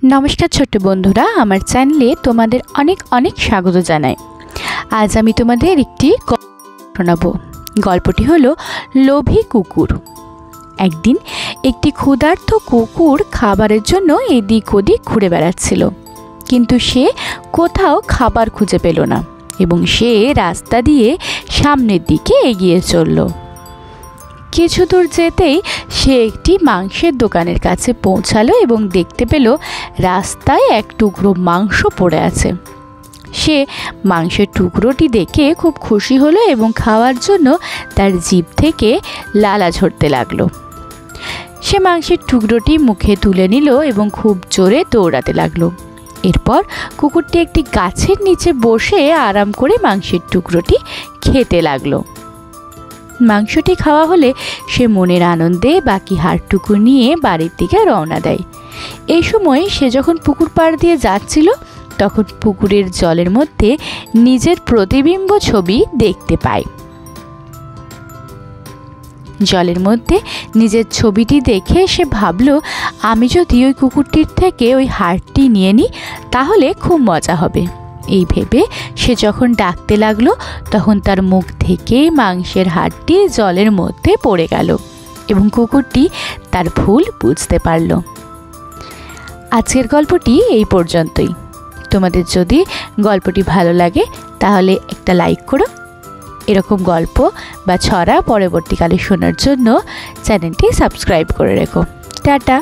नमस्कार छोट्ट बंधुरा आमार चैनेले तोमादेर अनेक अनेक स्वागत जानाई। आज आमी तोमादेर एकटी गल्प शोनाबो। गल्पटी हलो लोभी कुकुर। एकदिन एकटी क्षुधार्त कुकुर खाबारेर जोन्नो एदिक ओदिक घुरे बेड़ाच्छिलो, किन्तु से कोथाओ खाबार खुंजे पेल ना एबं से रास्ता दिए सामनेर दिके एगिये चलल। किछु दूर जेतेई से एकटी मांसेर दोकानेर काछे पौंछालो एबं देखते पेल रास्ताय एक टुकरो मांस पड़े आछे। से मांसेर टुकरोटी देखे खूब खुशी हलो एबं खाওয়ার জন্য तार जिभ थेके लाला झरते लागलो। से मांसेर टुकरोटी मुखे तुले निल एबं खूब जोरे दौड़ाते लागलो। एरपर कुकुरटी एकटी गाछेर नीचे बसे आराम करे मांसेर टुकरोटी खेते लागलो। मांसटी खाওয়া হলে সে মনের আনন্দে বাকি হাড়টুকু নিয়ে বাড়ির দিকে রওনা দেয়। এই সময় সে যখন পুকুর পাড় দিয়ে যাচ্ছিল তখন পুকুরের জলের মধ্যে নিজের প্রতিবিম্ব ছবি দেখতে পায়। জলের মধ্যে নিজের ছবিটি দেখে সে ভাবল, আমি যদি ওই কুকুরটির থেকে ওই হাড়টি নিয়ে নিই তাহলে খুব মজা হবে। এই ভেবে সে যখন ডাকতে লাগলো তখন তার মুখ থেকে মাংসের হাড়টি জলের মধ্যে পড়ে গেল এবং কুকুরটি তার ভুল বুঝতে পারল। আজকের গল্পটি এই পর্যন্তই। তোমাদের যদি গল্পটি ভালো লাগে তাহলে একটা লাইক করো। এরকম গল্প বা ছড়া পরবর্তীকালে শোনার জন্য চ্যানেলটি সাবস্ক্রাইব করে রেখো। টাটা।